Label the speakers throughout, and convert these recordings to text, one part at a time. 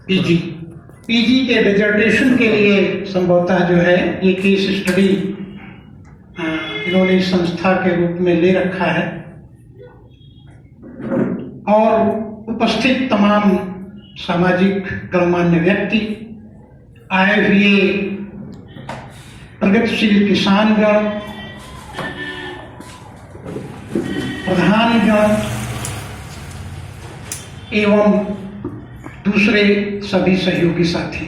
Speaker 1: PG PG के dissertation के लिए संभवतः जो है ये केस स्टडी इन्होंने संस्था के रूप में ले रखा है और उपस्थित तमाम सामाजिक गणमान्य व्यक्ति, आए हुए प्रगतिशील किसानगण, प्रधानगण एवं दूसरे सभी सहयोगी साथी,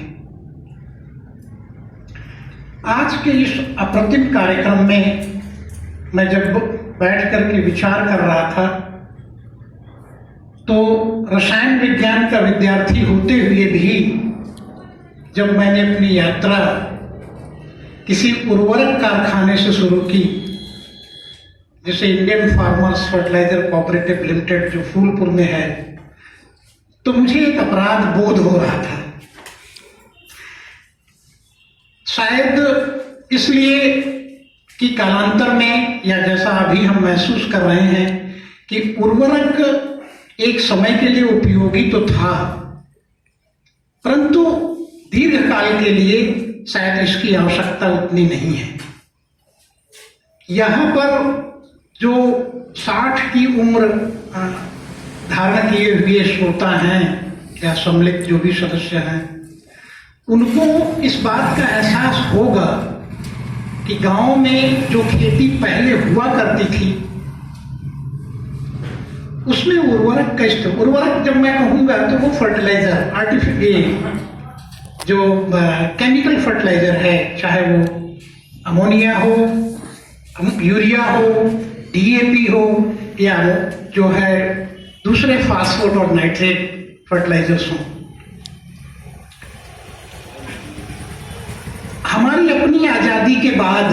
Speaker 1: आज के इस अप्रतिम कार्यक्रम में मैं जब बैठ करके विचार कर रहा था तो रसायन विज्ञान का विद्यार्थी होते हुए भी जब मैंने अपनी यात्रा किसी उर्वरक कारखाने से शुरू की, जैसे Indian farmers fertiliser cooperative limited जो फूलपुर में है, तो मुझे एक अपराध बोध हो रहा था। शायद इसलिए कि कालांतर में या जैसा अभी हम महसूस कर रहे हैं कि उर्वरक एक समय के लिए उपयोगी तो था, परंतु दीर्घकाल के लिए शायद इसकी आवश्यकता उतनी नहीं है। यहाँ पर जो 60 की उम्र धारण किए हुए श्रोता हैं या सम्मिलित जो भी सदस्य हैं, उनको इस बात का एहसास होगा कि गांव में जो खेती पहले हुआ करती थी उसमें उर्वरक का इस्तेमाल, उर्वरक जब मैं कहूँगा तो वो फर्टिलाइजर, आर्टिफिशियल जो केमिकल फर्टिलाइजर है, चाहे वो अमोनिया हो, यूरिया हो, डीएपी हो या जो है दूसरे फास्फोट और नाइट्रेट फर्टिलाइजर्स हों। हमारी अपनी आजादी के बाद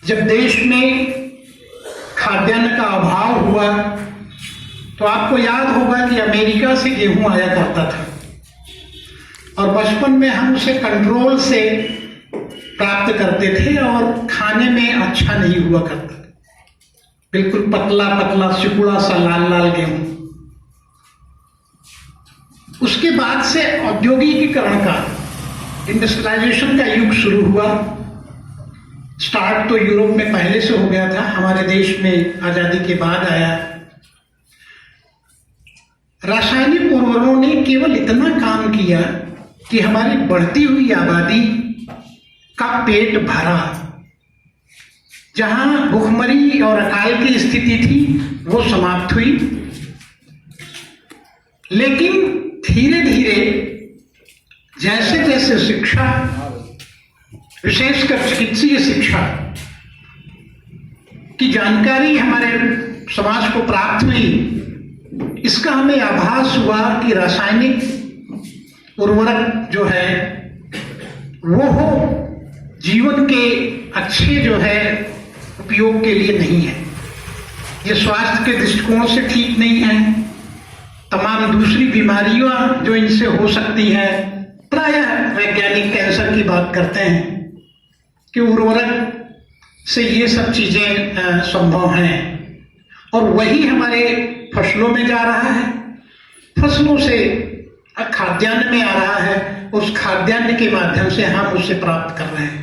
Speaker 1: जब देश में खाद्यान्न का अभाव हुआ तो आपको याद होगा कि अमेरिका से गेहूं आया करता था और बचपन में हम उसे कंट्रोल से प्राप्त करते थे और खाने में अच्छा नहीं हुआ करता, बिल्कुल पतला पतला सिकुड़ा सा लाल लाल गेहूं। उसके बाद से औद्योगिकीकरण का, इंडस्ट्रियलाइजेशन का युग शुरू हुआ। स्टार्ट तो यूरोप में पहले से हो गया था, हमारे देश में आजादी के बाद आया। रासायनिक उर्वरकों ने केवल इतना काम किया कि हमारी बढ़ती हुई आबादी का पेट भरा। जहां भूखमरी और अकाल की स्थिति थी वो समाप्त हुई, लेकिन धीरे धीरे जैसे जैसे शिक्षा, विशेषकर चिकित्सीय शिक्षा की जानकारी हमारे समाज को प्राप्त हुई, इसका हमें आभास हुआ कि रासायनिक उर्वरक जो है वो जीवन के अच्छे जो है उपयोग के लिए नहीं है। ये स्वास्थ्य के दृष्टिकोण से ठीक नहीं है। तमाम दूसरी बीमारियां जो इनसे हो सकती है, प्रायः वैज्ञानिक कैंसर की बात करते हैं कि उर्वरक से ये सब चीजें संभव हैं और वही हमारे फसलों में जा रहा है, फसलों से खाद्यान्न में आ रहा है, उस खाद्यान्न के माध्यम से हम उसे प्राप्त कर रहे हैं।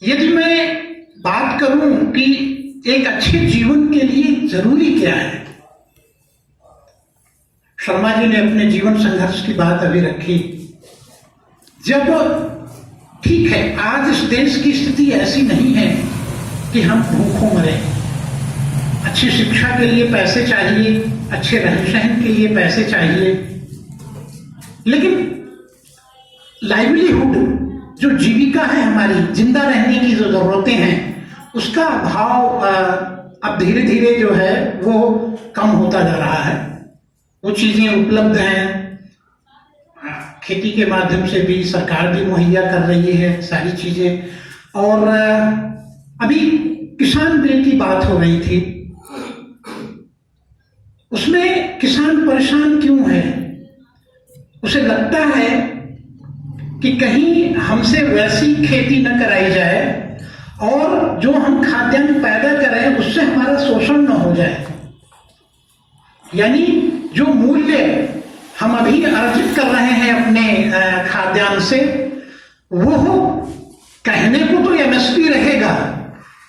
Speaker 1: यदि मैं बात करूं कि एक अच्छे जीवन के लिए जरूरी क्या है, शर्मा जी ने अपने जीवन संघर्ष की बात अभी रखी। जब ठीक है, आज इस देश की स्थिति ऐसी नहीं है कि हम भूखों मरे, अच्छी शिक्षा के लिए पैसे चाहिए, अच्छे रहन सहन के लिए पैसे चाहिए, लेकिन लाइवलीहुड जो जीविका है हमारी, जिंदा रहने की जो जरूरतें हैं, उसका अभाव अब धीरे धीरे जो है वो कम होता जा रहा है। वो चीजें उपलब्ध हैं, खेती के माध्यम से भी सरकार भी मुहैया कर रही है सारी चीजें। और अभी किसान बिल की बात हो रही थी, उसमें किसान परेशान क्यों है? उसे लगता है कि कहीं हमसे वैसी खेती न कराई जाए और जो हम खाद्यान्न पैदा करें उससे हमारा शोषण न हो जाए। यानी जो मूल्य हम अभी अर्जित कर रहे हैं अपने खाद्यान्न से, वो कहने को तो एमएसपी रहेगा,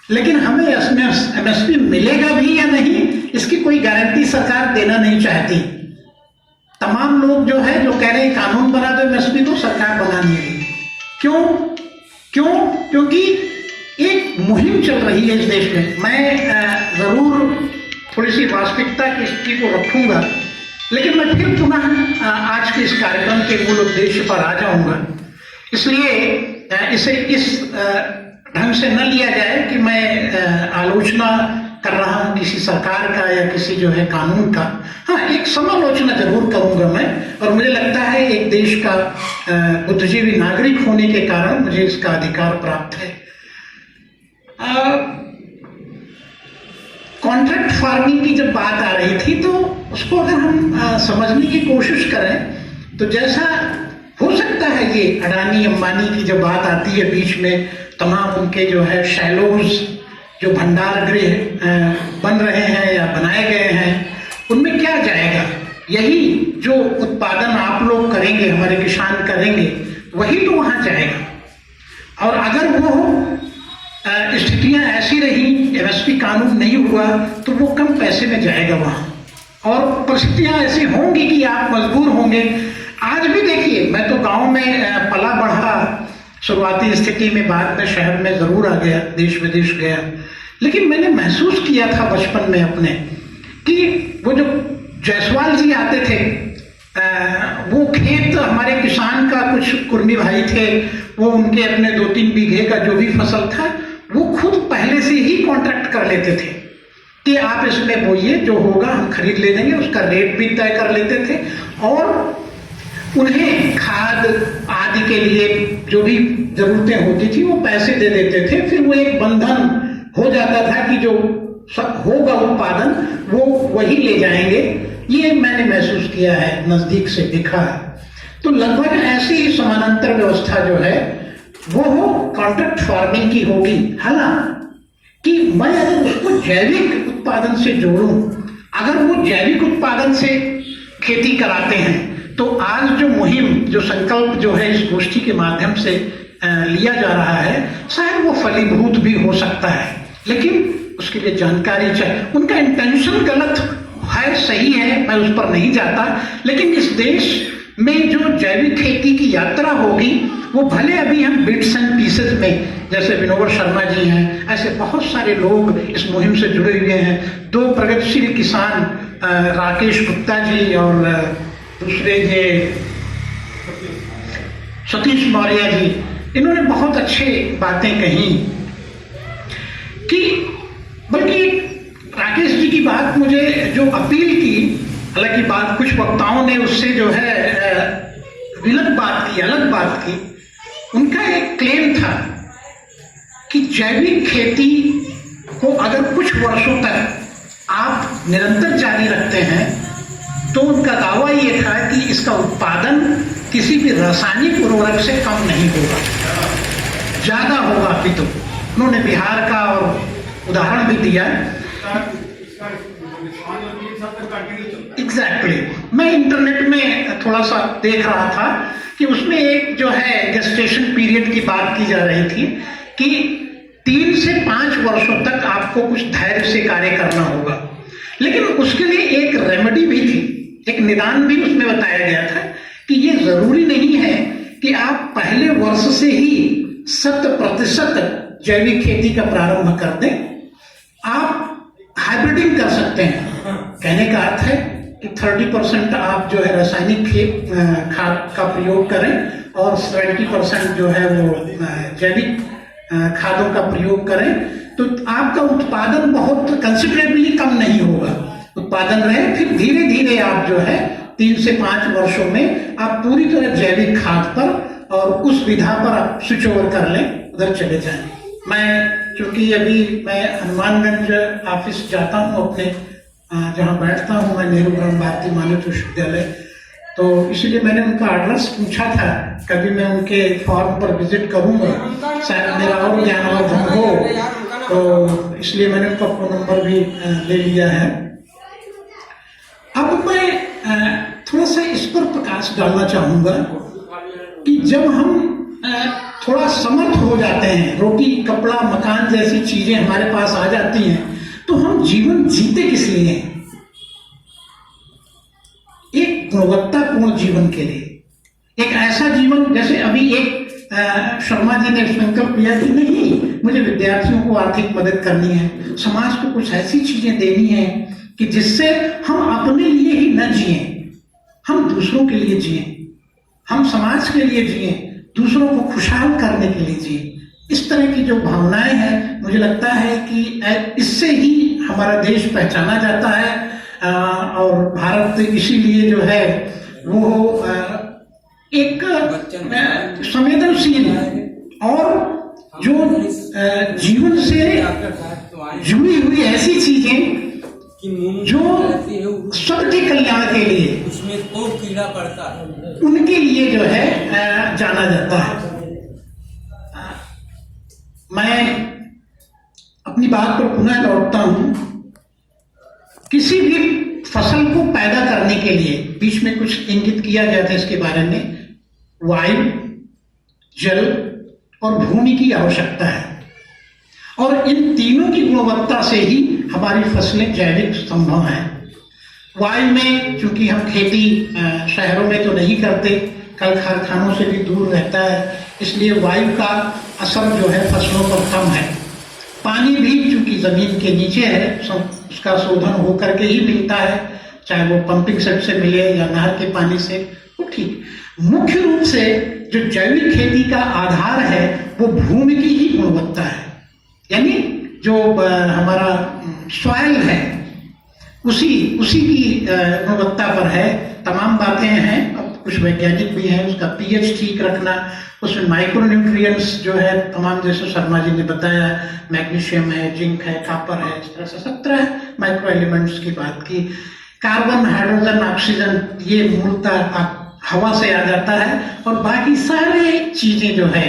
Speaker 1: लेकिन हमें एमएसपी मिलेगा भी या नहीं इसकी कोई गारंटी सरकार देना नहीं चाहती। तमाम लोग जो है जो कह रहे हैं कानून बना दो एमएसपी को, सरकार बना नहीं रही। क्योंकि एक मुहिम चल रही है इस देश में। मैं जरूर थोड़ी सी वास्तविकता की स्थिति को रखूंगा, लेकिन मैं फिर पुनः आज के इस कार्यक्रम के मूल उद्देश्य पर आ जाऊंगा। इसलिए इसे इस ढंग से न लिया जाए कि मैं आलोचना कर रहा हूं किसी सरकार का या किसी जो है कानून का। हाँ, एक समालोचना जरूर करूंगा मैं, और मुझे लगता है एक देश का बुद्धिजीवी नागरिक होने के कारण मुझे इसका अधिकार प्राप्त है। कॉन्ट्रैक्ट फार्मिंग की जब बात आ रही थी तो उसको अगर हम समझने की कोशिश करें तो जैसा हो सकता है ये अडानी अंबानी की जब बात आती है बीच में, तमाम उनके जो है शैलोज जो भंडार गृह बन रहे हैं या बनाए गए हैं, उनमें क्या जाएगा? यही जो उत्पादन आप लोग करेंगे, हमारे किसान करेंगे, वही तो वहां जाएगा। और अगर वो स्थितियां ऐसी रही, एमएसपी कानून नहीं हुआ, तो वो कम पैसे में जाएगा वहां, और परिस्थितियां ऐसी होंगी कि आप मजबूर होंगे। आज भी देखिए, मैं तो गांव में पला बढ़ा, शुरुआती स्थिति में, बाद में शहर में जरूर आ गया, देश विदेश गया, लेकिन मैंने महसूस किया था बचपन में अपने कि वो जो जायसवाल जी आते थे, वो खेत हमारे किसान का, कुछ कुर्मी भाई थे, वो उनके अपने 2-3 बीघे का जो भी फसल था वो खुद पहले से ही कॉन्ट्रैक्ट कर लेते थे कि आप इसमें बोइए, जो होगा हम खरीद ले देंगे, उसका रेट भी तय कर लेते थे, और उन्हें खाद आदि के लिए जो भी जरूरतें होती थी वो पैसे दे देते थे। फिर वो एक बंधन हो जाता था कि जो सब होगा उत्पादन वो वही ले जाएंगे। ये मैंने महसूस किया है, नजदीक से देखा है। तो लगभग ऐसी ही समानांतर व्यवस्था जो है वो कॉन्ट्रैक्ट फार्मिंग की होगी। हालांकि मैं अगर उसको जैविक उत्पादन से जोड़ूं, अगर वो जैविक उत्पादन से खेती कराते हैं, तो आज जो मुहिम, जो संकल्प जो है इस गोष्ठी के माध्यम से लिया जा रहा है, शायद वो फलीभूत भी हो सकता है, लेकिन उसके लिए जानकारी चाहिए। उनका इंटेंशन गलत है, सही है, मैं उस पर नहीं जाता, लेकिन इस देश में जो जैविक खेती की यात्रा होगी वो भले अभी हम बिट्स एंड पीसेस में, जैसे विनोवर शर्मा जी हैं, ऐसे बहुत सारे लोग इस मुहिम से जुड़े हुए हैं। 2 प्रगतिशील किसान, राकेश गुप्ता जी और दूसरे ये सतीश मौर्य जी, इन्होंने बहुत अच्छे बातें कही कि, बल्कि राकेश जी की बात मुझे जो अपील की, हालांकि बात कुछ वक्ताओं ने उससे जो है अलग बात की, उनका एक क्लेम था कि जैविक खेती को अगर कुछ वर्षों तक आप निरंतर जारी रखते हैं तो उनका दावा ये था कि इसका उत्पादन किसी भी रासायनिक उर्वरक से कम नहीं होगा, ज्यादा होगा। अभी तो उन्होंने बिहार का और उदाहरण भी दिया। एग्जैक्टली, मैं इंटरनेट में थोड़ा सा देख रहा था कि उसमें एक जो है गेस्टेशन पीरियड की बात की जा रही थी कि 3 से 5 वर्षों तक आपको कुछ धैर्य से कार्य करना होगा, लेकिन उसके लिए एक रेमेडी भी थी, एक निदान भी उसमें बताया गया था कि ये जरूरी नहीं है कि आप पहले वर्ष से ही 100% जैविक खेती का प्रारंभ कर दें, आप हाइब्रिडिंग कर सकते हैं। कहने का अर्थ है कि 30% आप जो है रासायनिक खाद का प्रयोग करें और 70% जो है वो जैविक खादों का प्रयोग करें, तो आपका उत्पादन बहुत कंसिडरेबली कम नहीं होगा, उत्पादन रहे। फिर धीरे धीरे आप जो है 3 से 5 वर्षों में आप पूरी तरह जैविक खाद पर और उस विधा पर आप स्विच ओवर कर लें, उधर चले जाएं। मैं चूंकि अभी मैं हनुमानगंज ऑफिस जाता हूँ अपने, जहाँ बैठता हूँ मैं, नेहरू ब्रह्म भारती मानव विश्वविद्यालय, तो इसलिए मैंने उनका एड्रेस पूछा था, कभी मैं उनके फॉर्म पर विजिट करूंगा, शायद मेरा और ज्ञानवर्धन हो, तो इसलिए मैंने उनका फोन नंबर भी ले लिया है। अब मैं थोड़ा सा इस पर प्रकाश डालना चाहूंगा कि जब हम थोड़ा समर्थ हो जाते हैं, रोटी कपड़ा मकान जैसी चीजें हमारे पास आ जाती हैं, तो हम जीवन जीते किस लिए हैं? एक गुणवत्तापूर्ण जीवन के लिए, एक ऐसा जीवन, जैसे अभी एक शर्मा जी ने संकल्प लिया कि नहीं, मुझे विद्यार्थियों को आर्थिक मदद करनी है, समाज को कुछ ऐसी चीजें देनी है कि जिससे हम अपने लिए ही न जिए, हम दूसरों के लिए जिए, हम समाज के लिए जिए, दूसरों को खुशहाल करने के लिए जिए। इस तरह की जो भावनाएं हैं, मुझे लगता है कि इससे ही हमारा देश पहचाना जाता है और भारत इसीलिए जो है वो एक संवेदनशील और जो जीवन से जुड़ी हुई ऐसी चीजें जो सबके कल्याण के लिए,
Speaker 2: उसमें तो कीड़ा पड़ता है,
Speaker 1: उनके लिए जो है जाना जाता है। मैं अपनी बात पर पुनः लौटता हूं। किसी भी फसल को पैदा करने के लिए, बीच में कुछ इंगित किया गया था इसके बारे में, वायु, जल और भूमि की आवश्यकता है, और इन तीनों की गुणवत्ता से ही हमारी फसलें जैविक संभव हैं। वायु में चूंकि हम खेती शहरों में तो नहीं करते, कल कारखानों से भी दूर रहता है, इसलिए वायु का असर जो है फसलों पर कम है। पानी भी चूंकि जमीन के नीचे है, उसका शोधन होकर के ही मिलता है, चाहे वो पंपिंग सेट से मिले या नहर के पानी से, वो ठीक। मुख्य रूप से जो जैविक खेती का आधार है वो भूमि की ही गुणवत्ता है, यानी जो हमारा सॉइल है उसी की गुणवत्ता पर है। तमाम बातें हैं, अब कुछ वैज्ञानिक भी हैं, उसका पीएच ठीक रखना, उसमें माइक्रो न्यूट्रिएंट्स जो है तमाम, जैसे शर्मा जी ने बताया, मैग्नीशियम है, जिंक है, कॉपर है, इस तरह से 17 माइक्रो एलिमेंट्स की बात की। कार्बन, हाइड्रोजन, ऑक्सीजन, ये मूलतः हवा से आ जाता है, और बाकी सारे चीजें जो है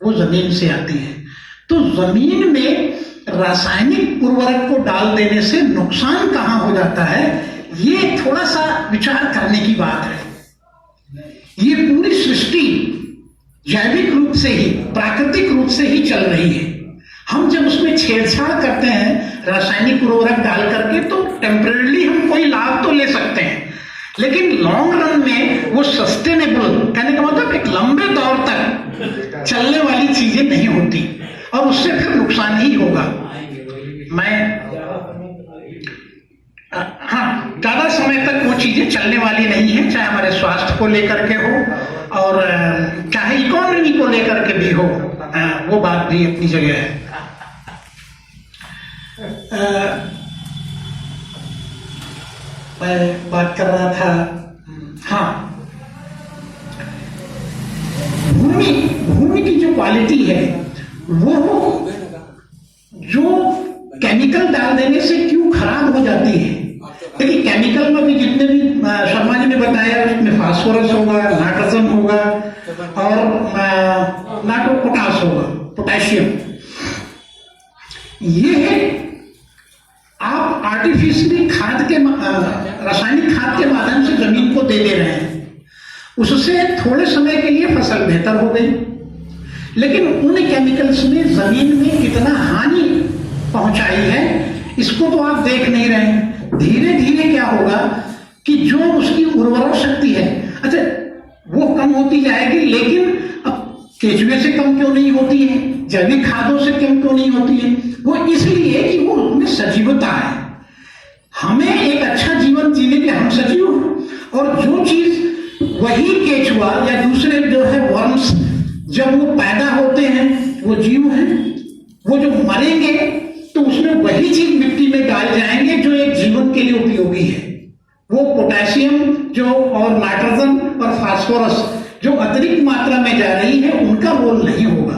Speaker 1: वो जमीन से आती हैं। तो जमीन में रासायनिक उर्वरक को डाल देने से नुकसान कहां हो जाता है, ये थोड़ा सा विचार करने की बात है। ये पूरी सृष्टि जैविक रूप से ही, प्राकृतिक रूप से ही चल रही है। हम जब उसमें छेड़छाड़ करते हैं रासायनिक उर्वरक डाल करके, तो टेम्परेरी हम कोई लाभ तो ले सकते हैं, लेकिन लॉन्ग रन में वो सस्टेनेबल, कहने का मतलब एक लंबे दौर तक चलने वाली चीजें नहीं होती, और उससे फिर नुकसान ही होगा। मैं हाँ, ज्यादा समय तक वो चीजें चलने वाली नहीं है, चाहे हमारे स्वास्थ्य को लेकर के हो और चाहे इकोनॉमी को लेकर के भी हो, वो बात भी अपनी जगह है। मैं बात कर रहा था, हाँ, भूमि की जो क्वालिटी है वो जो केमिकल डाल देने से क्यों खराब हो जाती है। देखिए, केमिकल में भी जितने भी शर्मा जी ने बताया, उसमें फास्फोरस होगा, नाइट्रोजन होगा और नाइट्रोपोटास होगा, पोटेशियम। ये आप आर्टिफिशियली खाद के, रासायनिक खाद के माध्यम से जमीन को दे रहे हैं। उससे थोड़े समय के लिए फसल बेहतर हो गई, लेकिन उन केमिकल्स ने जमीन में कितना हानि पहुंचाई है इसको तो आप देख नहीं रहे हैं। धीरे धीरे क्या होगा कि जो उसकी उर्वरक शक्ति है, अच्छा, वो कम होती जाएगी, लेकिन अब केचुए से कम क्यों नहीं होती है, जैविक खादों से कम क्यों नहीं होती है? वो इसलिए कि वो उनमें सजीवता है। हमें एक अच्छा जीवन जीने के हम सजीव हैं, और जो चीज वही केचुआ या दूसरे जो है वर्म्स, जब वो पैदा होते हैं, वो जीव हैं, वो जो मरेंगे तो उसमें वही चीज मिट्टी में डाल जाएंगे जो एक जीवन के लिए उपयोगी है। वो पोटेशियम जो और नाइट्रोजन और फास्फोरस जो अतिरिक्त मात्रा में जा रही है, उनका रोल नहीं होगा।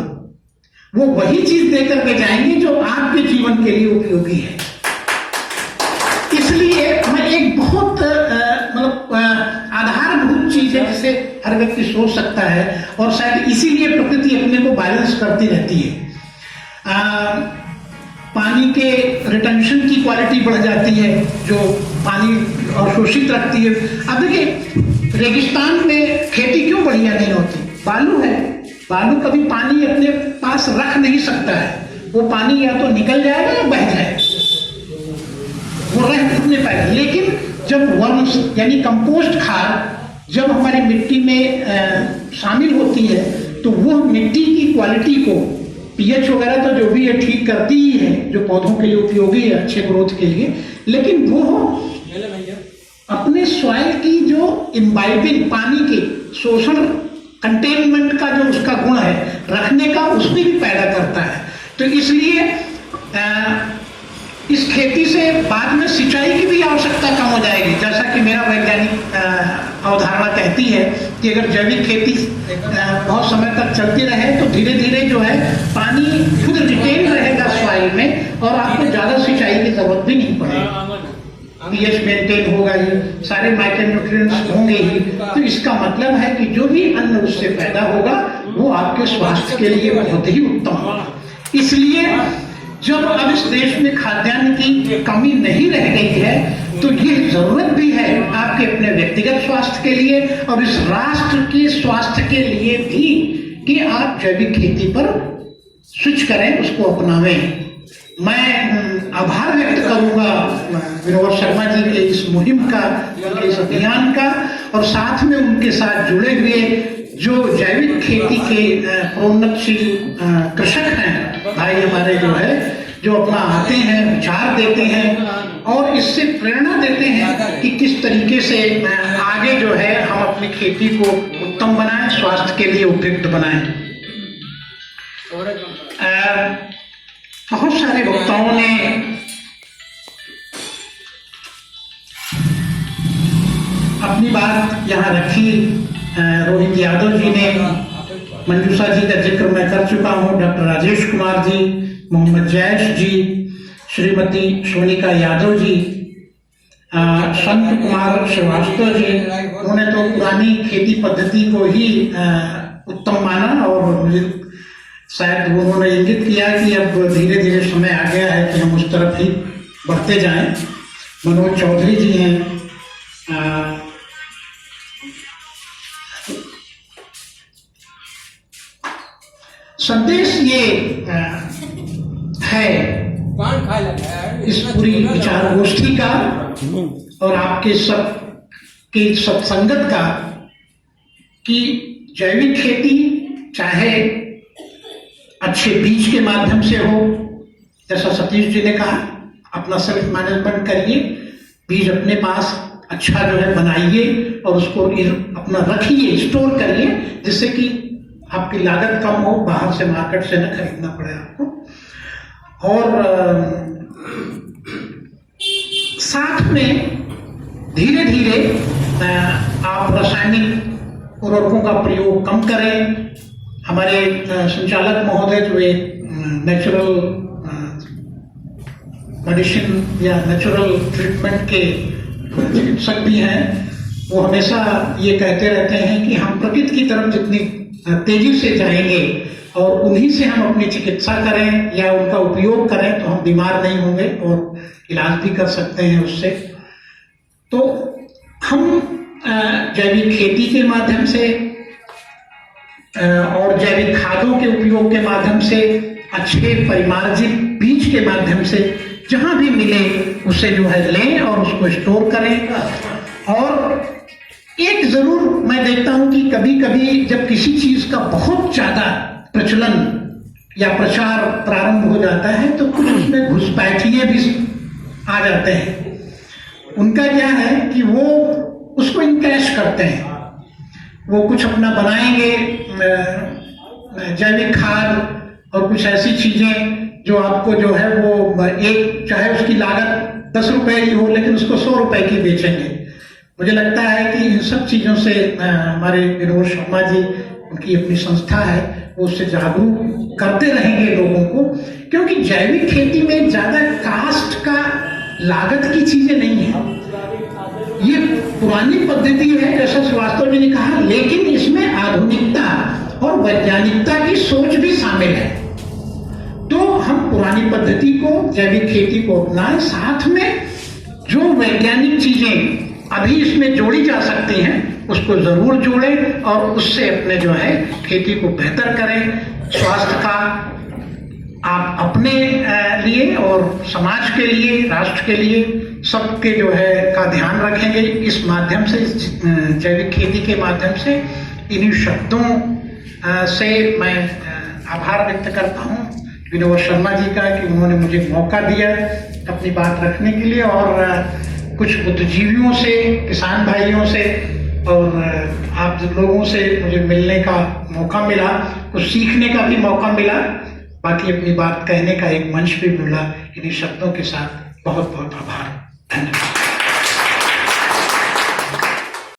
Speaker 1: वो वही चीज देकर के जाएंगे जो आपके जीवन के लिए उपयोगी है। इसलिए हमें एक बहुत मतलब आधारभूत चीज है जिसे हर व्यक्ति सोच सकता है, और शायद इसीलिए प्रकृति अपने को बैलेंस करती रहती है। पानी के रिटेंशन की क्वालिटी बढ़ जाती है, जो पानी अवशोषित रखती है। अब देखिए रेगिस्तान में खेती क्यों बढ़िया नहीं होती, बालू है, बालू कभी पानी अपने पास रख नहीं सकता है, वो पानी या तो निकल जाएगा या बह जाएगा, वो रह नहीं पाएगा। लेकिन जब वर्म्स यानी कंपोस्ट खाद जब हमारी मिट्टी में शामिल होती है तो वो मिट्टी की क्वालिटी को पीएच वगैरह तो जो भी है ठीक करती ही है, जो पौधों के लिए उपयोगी है अच्छे ग्रोथ के लिए, लेकिन वो अपने सॉइल की जो इम्बाइबिंग पानी के शोषण कंटेनमेंट का जो उसका गुण है रखने का, उसमें भी पैदा करता है। तो इसलिए इस खेती से बाद में सिंचाई की भी आवश्यकता कम हो जाएगी। जैसा कि मेरा वैज्ञानिक अवधारणा कहती है कि अगर जैविक खेती बहुत समय तक चलती रहे तो धीरे धीरे जो है पानी खुद रिटेन रहेगा सॉइल में और आपको ज्यादा सिंचाई की जरूरत भी नहीं पड़ेगी, पीएच मेंटेन होगा ही, सारे माइक्रोन्यूट्रिएंट्स होंगे ही। तो इसका मतलब है कि जो भी अन्न उससे पैदा होगा वो आपके स्वास्थ्य के लिए बहुत ही उत्तम होगा। इसलिए जब अब इस देश में खाद्यान्न की कमी नहीं रह गई है तो ये जरूरत भी है आपके अपने व्यक्तिगत स्वास्थ्य के लिए और इस राष्ट्र के स्वास्थ्य के लिए भी कि आप जैविक खेती पर स्विच करें, उसको अपनावें। मैं आभार व्यक्त करूंगा विनोद शर्मा जी के इस मुहिम का, इस अभियान का, और साथ में उनके साथ जुड़े हुए जो जैविक खेती के प्रोन्नतशील कृषक हैं भाई हमारे जो है, जो अपना आते हैं, विचार देते हैं और इससे प्रेरणा देते हैं कि किस तरीके से आगे जो है हम अपनी खेती को उत्तम बनाएं, स्वास्थ्य के लिए उपयुक्त बनाएं। बहुत सारे वक्ताओं ने अपनी बात यहाँ रखी। रोहित यादव जी ने, मंजूषा जी का जिक्र मैं कर चुका हूँ, डॉक्टर राजेश कुमार जी, मोहम्मद जैश जी, श्रीमती सोनिका यादव जी, संत कुमार श्रीवास्तव जी, उन्होंने तो पुरानी खेती पद्धति को ही उत्तम माना और मुझे शायद उन्होंने इंगित किया कि अब धीरे धीरे समय आ गया है कि हम उस तरफ ही बढ़ते जाएं। मनोज चौधरी जी हैं, संदेश ये है इस पूरी विचार गोष्ठी का और आपके सब की सत्संगत का कि जैविक खेती चाहे अच्छे बीज के माध्यम से हो, जैसा सतीश जी ने कहा, अपना सेल्फ मैनेजमेंट करिए, बीज अपने पास अच्छा जो है बनाइए और उसको अपना रखिए, स्टोर करिए, जिससे कि आपकी लागत कम हो, बाहर से मार्केट से न खरीदना पड़े आपको। और साथ में धीरे धीरे आप रासायनिक उर्वरकों का प्रयोग कम करें। हमारे संचालक महोदय जो एक नेचुरल मेडिसिन या नेचुरल ट्रीटमेंट के चिकित्सक भी हैं, वो हमेशा ये कहते रहते हैं कि हम प्रकृति की तरफ जितनी तेजी से जाएंगे और उन्हीं से हम अपनी चिकित्सा करें या उनका उपयोग करें तो हम बीमार नहीं होंगे और इलाज भी कर सकते हैं उससे। तो हम जैविक खेती के माध्यम से और जैविक खादों के उपयोग के माध्यम से, अच्छे परिमार्जित बीज के माध्यम से जहां भी मिले उसे जो है लें और उसको स्टोर करें। और एक जरूर मैं देखता हूं कि कभी कभी जब किसी चीज का बहुत ज्यादा प्रचलन या प्रचार प्रारंभ हो जाता है तो कुछ उसमें घुसपैठिए भी आ जाते हैं। उनका क्या है कि वो उसको इनकैश करते हैं, वो कुछ अपना बनाएंगे जैविक खाद और कुछ ऐसी चीजें जो आपको जो है वो एक, चाहे उसकी लागत 10 रुपए की हो लेकिन उसको 100 रुपए की बेचेंगे। मुझे लगता है कि इन सब चीजों से हमारे विनोद शर्मा जी, उनकी अपनी संस्था है, वो उससे जागरूक करते रहेंगे लोगों को, क्योंकि जैविक खेती में ज्यादा कास्ट का, लागत की चीजें नहीं है। ये पुरानी पद्धति है जैसा श्रीवास्तव जी ने कहा, लेकिन इसमें आधुनिकता और वैज्ञानिकता की सोच भी शामिल है। तो हम पुरानी पद्धति को, जैविक खेती को अपनाएं, साथ में जो वैज्ञानिक चीजें अभी इसमें जोड़ी जा सकती हैं उसको जरूर जोड़ें और उससे अपने जो है खेती को बेहतर करें। स्वास्थ्य का आप अपने लिए और समाज के लिए, राष्ट्र के लिए, सबके जो है का ध्यान रखेंगे इस माध्यम से, जैविक खेती के माध्यम से। इन्हीं शब्दों से मैं आभार व्यक्त करता हूँ विनोद शर्मा जी का कि उन्होंने मुझे मौका दिया अपनी बात रखने के लिए, और कुछ बुद्धिजीवियों से, किसान भाइयों से और आप लोगों से मुझे मिलने का मौका मिला, कुछ सीखने का भी मौका मिला, बाकी अपनी बात कहने का एक मंच भी मिला। इन्हीं शब्दों के साथ बहुत बहुत आभार, धन्यवाद।